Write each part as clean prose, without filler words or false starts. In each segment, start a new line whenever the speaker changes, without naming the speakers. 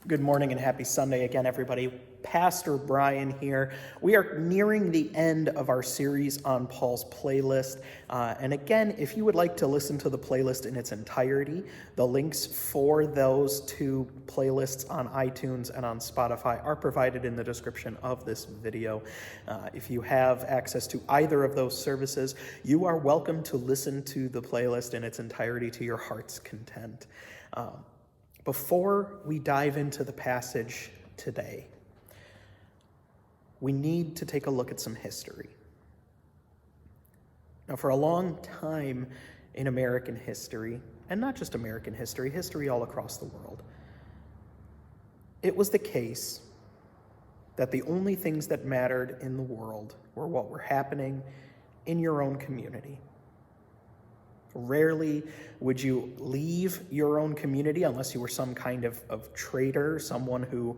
Good morning and happy Sunday again, everybody. Pastor Brian here. We are nearing the end of our series on Paul's playlist. And again, if you would like to listen to the playlist in its entirety, the links for those two playlists on iTunes and on Spotify are provided in the description of this video. If you have access to either of those services, you are welcome to listen to the playlist in its entirety to your heart's content. Before we dive into the passage today, we need to take a look at some history. Now, for a long time in American history, and not just American history, history all across the world, it was the case that the only things that mattered in the world were what were happening in your own community. Rarely would you leave your own community unless you were some kind of trader, someone who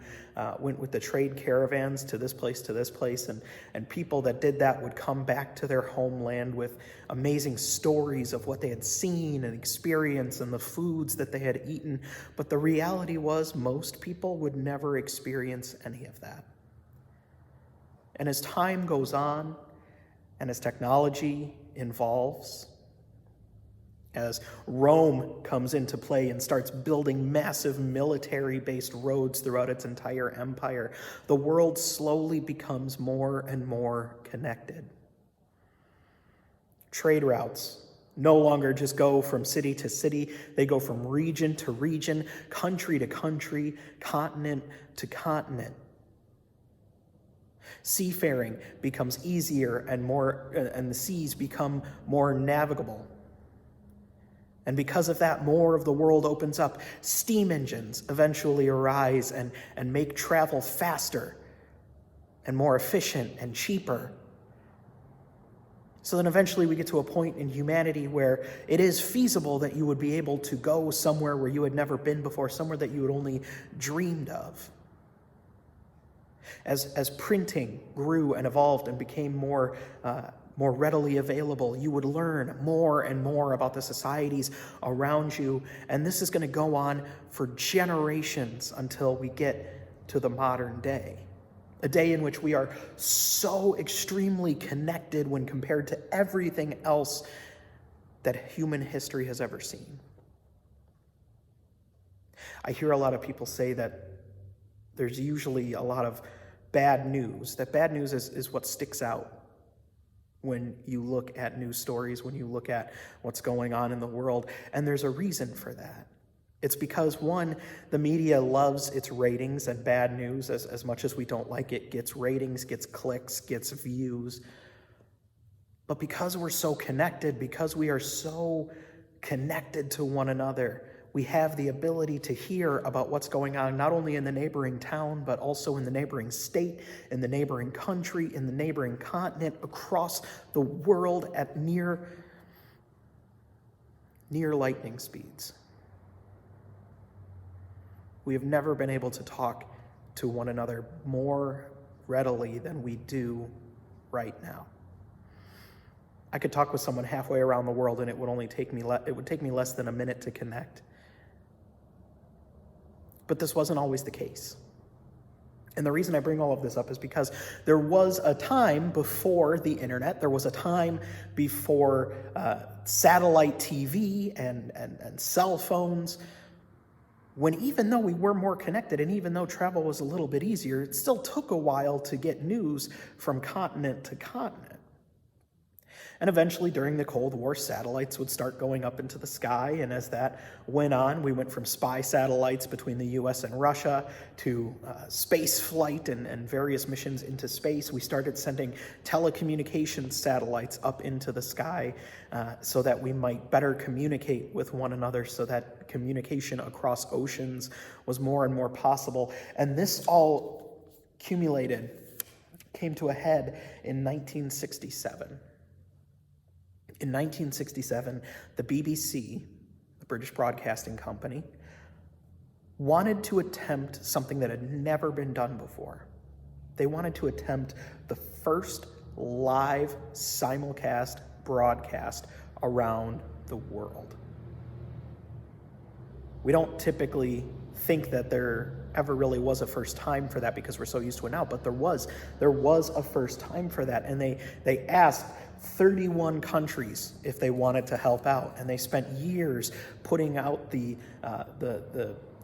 went with the trade caravans to this place, and people that did that would come back to their homeland with amazing stories of what they had seen and experienced and the foods that they had eaten. But the reality was most people would never experience any of that. And as time goes on, and as technology evolves, as Rome comes into play and starts building massive military-based roads throughout its entire empire, the world slowly becomes more and more connected. Trade routes no longer just go from city to city. They go from region to region, country to country, continent to continent. Seafaring becomes easier and the seas become more navigable. And because of that, more of the world opens up. Steam engines eventually arise and make travel faster and more efficient and cheaper. So then eventually we get to a point in humanity where it is feasible that you would be able to go somewhere where you had never been before, somewhere that you had only dreamed of. As printing grew and evolved and became more readily available, you would learn more and more about the societies around you. And this is going to go on for generations until we get to the modern day. A day in which we are so extremely connected when compared to everything else that human history has ever seen. I hear a lot of people say that there's usually a lot of bad news. That bad news is what sticks out when you look at news stories, when you look at what's going on in the world. And there's a reason for that. It's because, one, the media loves its ratings, and bad news, as much as we don't like it, gets ratings, gets clicks, gets views. But because we're so connected, because we are so connected to one another, we have the ability to hear about what's going on, not only in the neighboring town, but also in the neighboring state, in the neighboring country, in the neighboring continent, across the world at near lightning speeds. We have never been able to talk to one another more readily than we do right now. I could talk with someone halfway around the world, and it would take me less than a minute to connect. But this wasn't always the case. And the reason I bring all of this up is because there was a time before the internet, there was a time before satellite TV and cell phones, when even though we were more connected and even though travel was a little bit easier, it still took a while to get news from continent to continent. And eventually, during the Cold War, satellites would start going up into the sky. And as that went on, we went from spy satellites between the US and Russia to space flight and various missions into space. We started sending telecommunications satellites up into the sky so that we might better communicate with one another, so that communication across oceans was more and more possible. And this all came to a head in 1967. In 1967, the BBC, the British Broadcasting Company, wanted to attempt something that had never been done before. They wanted to attempt the first live simulcast broadcast around the world. We don't typically think that there ever really was a first time for that because we're so used to it now, but there was a first time for that. And they asked 31 countries if they wanted to help out, and they spent years putting out the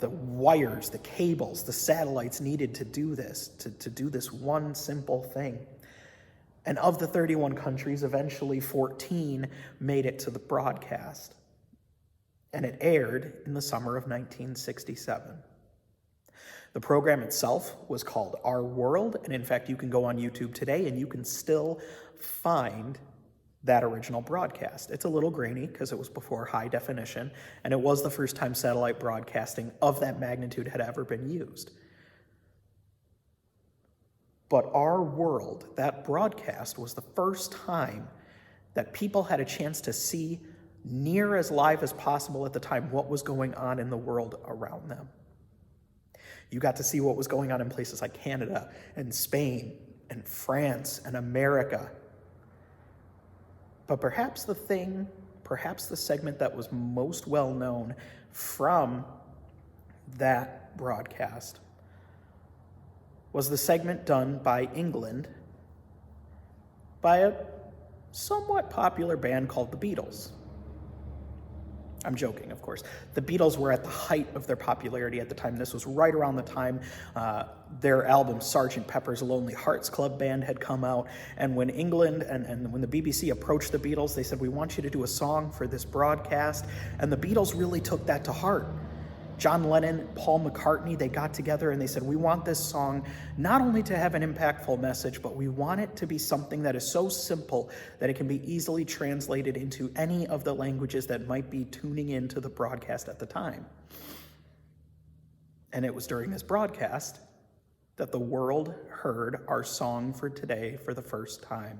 wires, the cables, the satellites needed to do this, to do this one simple thing. And of the 31 countries, eventually 14 made it to the broadcast. And it aired in the summer of 1967. The program itself was called Our World, and in fact, you can go on YouTube today and you can still find that original broadcast. It's a little grainy because it was before high definition, and it was the first time satellite broadcasting of that magnitude had ever been used. But Our World, that broadcast, was the first time that people had a chance to see, near as live as possible at the time, what was going on in the world around them. You got to see what was going on in places like Canada and Spain and France and America. But perhaps the segment that was most well known from that broadcast was the segment done by England by a somewhat popular band called the Beatles. I'm joking, of course. The Beatles were at the height of their popularity at the time. This was right around the time their album Sgt. Pepper's Lonely Hearts Club Band had come out. And when England and when the BBC approached the Beatles, they said, "We want you to do a song for this broadcast." And the Beatles really took that to heart. John Lennon, Paul McCartney, they got together and they said, "We want this song not only to have an impactful message, but we want it to be something that is so simple that it can be easily translated into any of the languages that might be tuning into the broadcast at the time." And it was during this broadcast that the world heard our song for today for the first time.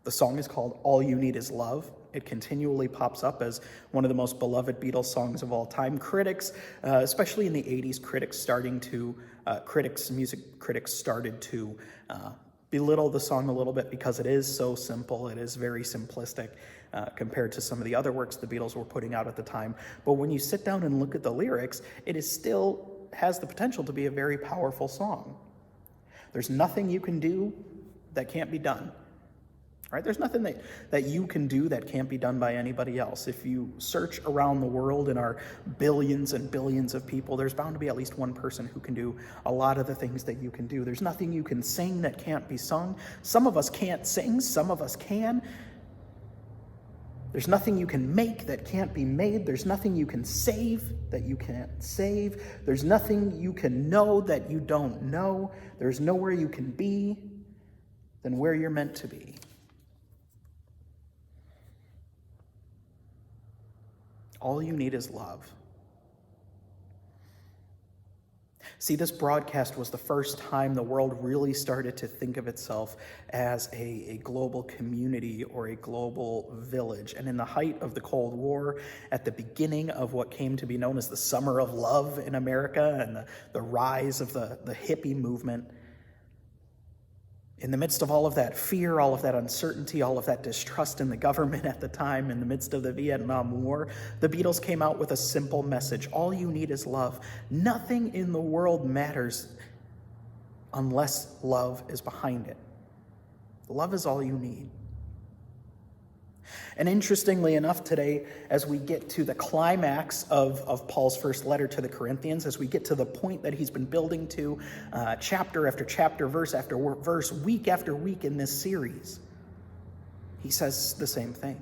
The song is called All You Need Is Love. It continually pops up as one of the most beloved Beatles songs of all time. Critics, especially in the 80s, music critics started to belittle the song a little bit because it is so simple. It is very simplistic compared to some of the other works the Beatles were putting out at the time. But when you sit down and look at the lyrics, it still has the potential to be a very powerful song. There's nothing you can do that can't be done. Right? There's nothing that you can do that can't be done by anybody else. If you search around the world in our billions and billions of people, there's bound to be at least one person who can do a lot of the things that you can do. There's nothing you can sing that can't be sung. Some of us can't sing, some of us can. There's nothing you can make that can't be made. There's nothing you can save that you can't save. There's nothing you can know that you don't know. There's nowhere you can be than where you're meant to be. All you need is love. See, this broadcast was the first time the world really started to think of itself as a global community or a global village. And in the height of the Cold War, at the beginning of what came to be known as the Summer of Love in America and the rise of the hippie movement, in the midst of all of that fear, all of that uncertainty, all of that distrust in the government at the time, in the midst of the Vietnam War, the Beatles came out with a simple message. All you need is love. Nothing in the world matters unless love is behind it. Love is all you need. And interestingly enough, today, as we get to the climax of Paul's first letter to the Corinthians, as we get to the point that he's been building to chapter after chapter, verse after verse, week after week in this series, he says the same thing.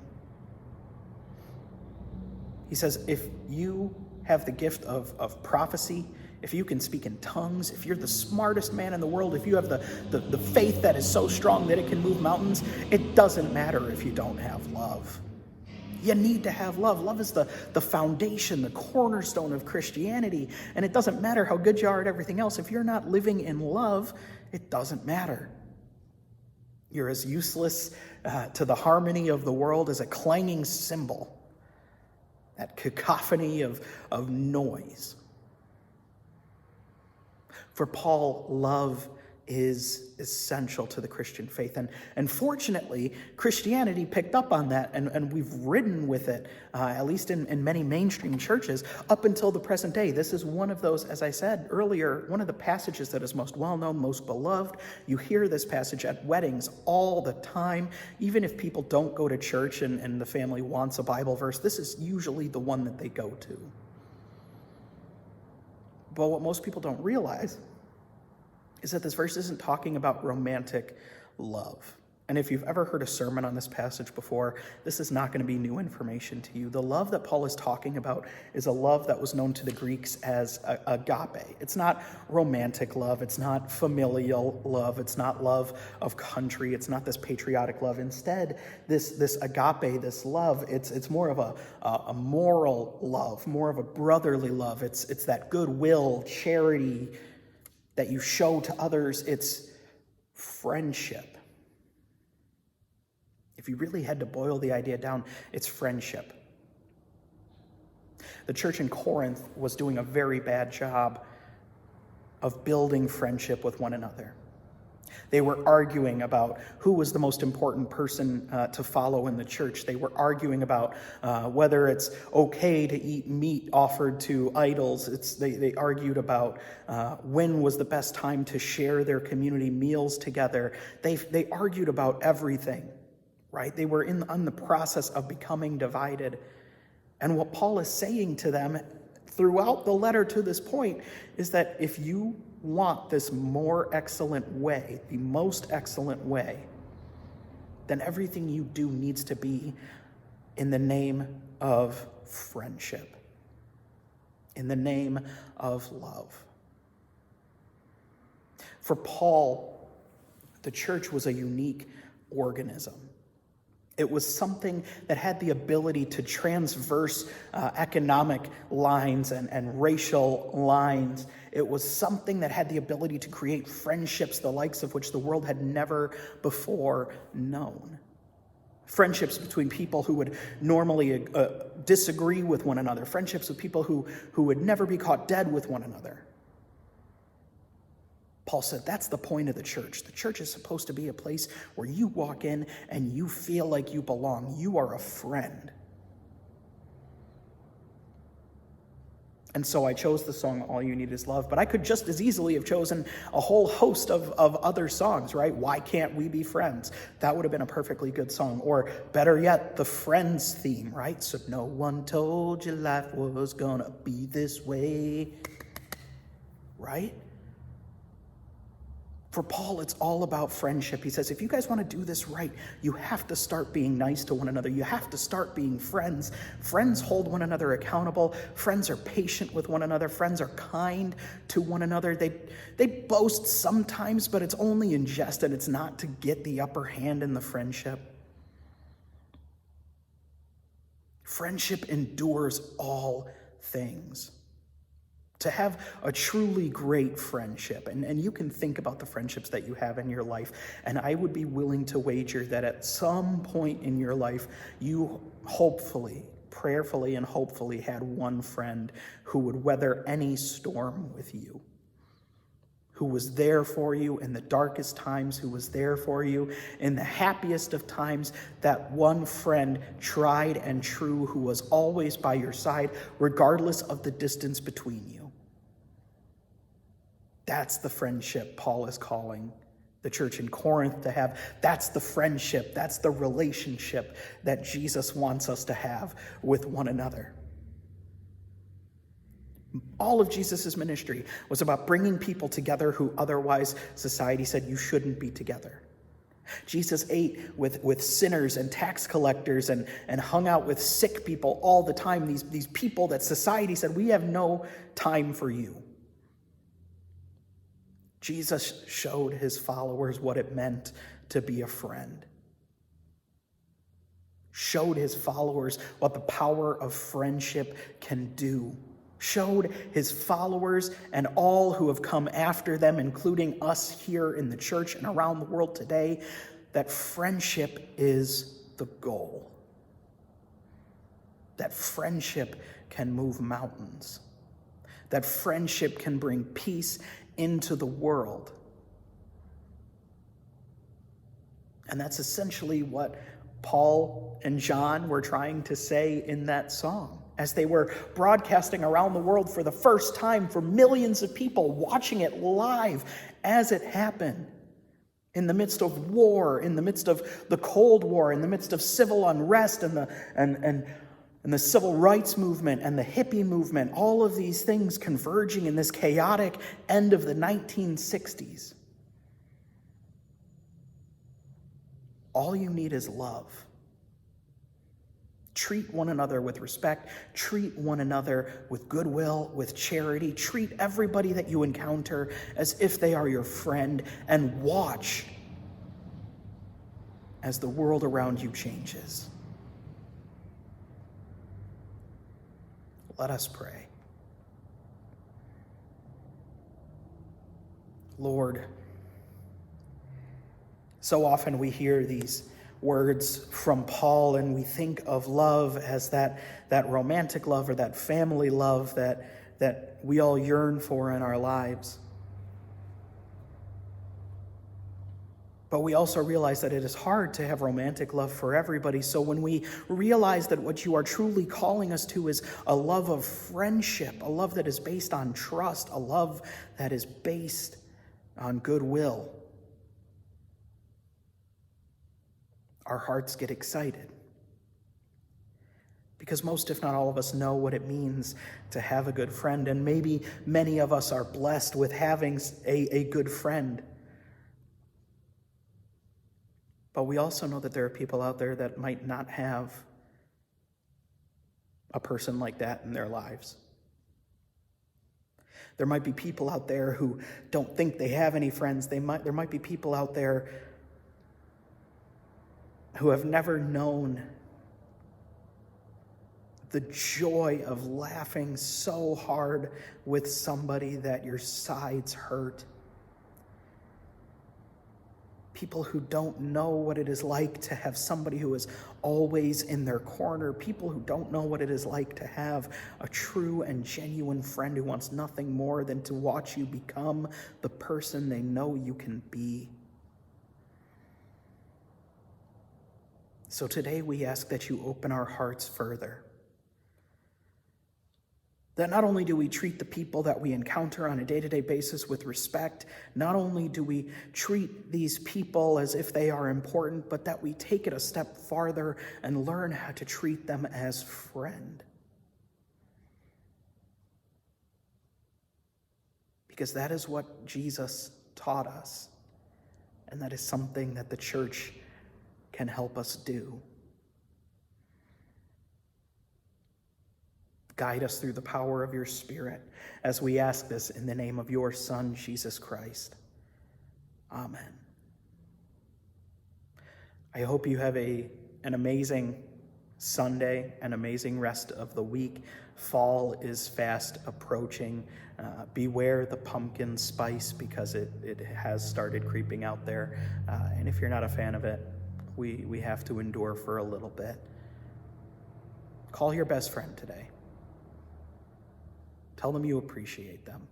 He says, if you have the gift of prophecy, if you can speak in tongues, if you're the smartest man in the world, if you have the faith that is so strong that it can move mountains, it doesn't matter if you don't have love. You need to have love. Love is the foundation, the cornerstone of Christianity. And it doesn't matter how good you are at everything else. If you're not living in love, it doesn't matter. You're as useless to the harmony of the world as a clanging cymbal, that cacophony of noise. For Paul, love is essential to the Christian faith. And fortunately, Christianity picked up on that, and we've ridden with it, at least in many mainstream churches, up until the present day. This is one of those, as I said earlier, one of the passages that is most well-known, most beloved. You hear this passage at weddings all the time. Even if people don't go to church and the family wants a Bible verse, this is usually the one that they go to. But what most people don't realize is that this verse isn't talking about romantic love. And if you've ever heard a sermon on this passage before, this is not going to be new information to you. The love that Paul is talking about is a love that was known to the Greeks as agape. It's not romantic love. It's not familial love. It's not love of country. It's not this patriotic love. Instead, this agape, this love, it's more of a moral love, more of a brotherly love. It's that goodwill, charity that you show to others. It's friendship. If you really had to boil the idea down, it's friendship. The church in Corinth was doing a very bad job of building friendship with one another. They were arguing about who was the most important person to follow in the church. They were arguing about whether it's okay to eat meat offered to idols. They argued about when was the best time to share their community meals together. They argued about everything, right? They were on the process of becoming divided. And what Paul is saying to them throughout the letter to this point is that if you want this more excellent way, the most excellent way, then everything you do needs to be in the name of friendship, in the name of love. For Paul, the church was a unique organism. It was something that had the ability to transverse economic lines and racial lines. It was something that had the ability to create friendships, the likes of which the world had never before known. Friendships between people who would normally disagree with one another. Friendships with people who would never be caught dead with one another. Paul said that's the point of the church. The church is supposed to be a place where you walk in and you feel like you belong. You are a friend. And so I chose the song All You Need Is Love, but I could just as easily have chosen a whole host of other songs, right? Why Can't We Be Friends? That would have been a perfectly good song. Or better yet, the Friends theme, right? So no one told you life was gonna be this way, right? For Paul, it's all about friendship. He says, if you guys want to do this right, you have to start being nice to one another. You have to start being friends. Friends hold one another accountable. Friends are patient with one another. Friends are kind to one another. They boast sometimes, but it's only in jest, and it's not to get the upper hand in the friendship. Friendship endures all things. To have a truly great friendship, and you can think about the friendships that you have in your life, and I would be willing to wager that at some point in your life, you hopefully, prayerfully and hopefully had one friend who would weather any storm with you, who was there for you in the darkest times, who was there for you in the happiest of times. That one friend, tried and true, who was always by your side, regardless of the distance between you. That's the friendship Paul is calling the church in Corinth to have. That's the friendship, that's the relationship that Jesus wants us to have with one another. All of Jesus' ministry was about bringing people together who otherwise society said you shouldn't be together. Jesus ate with sinners and tax collectors and hung out with sick people all the time, these people that society said, we have no time for you. Jesus showed his followers what it meant to be a friend. Showed his followers what the power of friendship can do. Showed his followers and all who have come after them, including us here in the church and around the world today, that friendship is the goal. That friendship can move mountains. That friendship can bring peace into the world. And that's essentially what Paul and John were trying to say in that song, as they were broadcasting around the world for the first time for millions of people, watching it live as it happened. In the midst of war, in the midst of the Cold War, in the midst of civil unrest and the civil rights movement and the hippie movement, all of these things converging in this chaotic end of the 1960s. All you need is love. Treat one another with respect. Treat one another with goodwill, with charity. Treat everybody that you encounter as if they are your friend, and watch as the world around you changes. Let us pray. Lord, so often we hear these words from Paul and we think of love as that romantic love or that family love that we all yearn for in our lives. But we also realize that it is hard to have romantic love for everybody. So when we realize that what you are truly calling us to is a love of friendship, a love that is based on trust, a love that is based on goodwill, our hearts get excited. Because most, if not all of us, know what it means to have a good friend. And maybe many of us are blessed with having a good friend. But we also know that there are people out there that might not have a person like that in their lives. There might be people out there who don't think they have any friends. There might be people out there who have never known the joy of laughing so hard with somebody that your sides hurt. People who don't know what it is like to have somebody who is always in their corner. People who don't know what it is like to have a true and genuine friend who wants nothing more than to watch you become the person they know you can be. So today we ask that you open our hearts further. That not only do we treat the people that we encounter on a day-to-day basis with respect, not only do we treat these people as if they are important, but that we take it a step farther and learn how to treat them as friend. Because that is what Jesus taught us, and that is something that the church can help us do. Guide us through the power of your Spirit as we ask this in the name of your Son, Jesus Christ. Amen. I hope you have an amazing Sunday, an amazing rest of the week. Fall is fast approaching. Beware the pumpkin spice because it has started creeping out there. And if you're not a fan of it, we have to endure for a little bit. Call your best friend today. Tell them you appreciate them.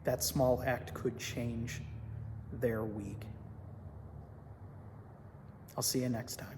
That small act could change their week. I'll see you next time.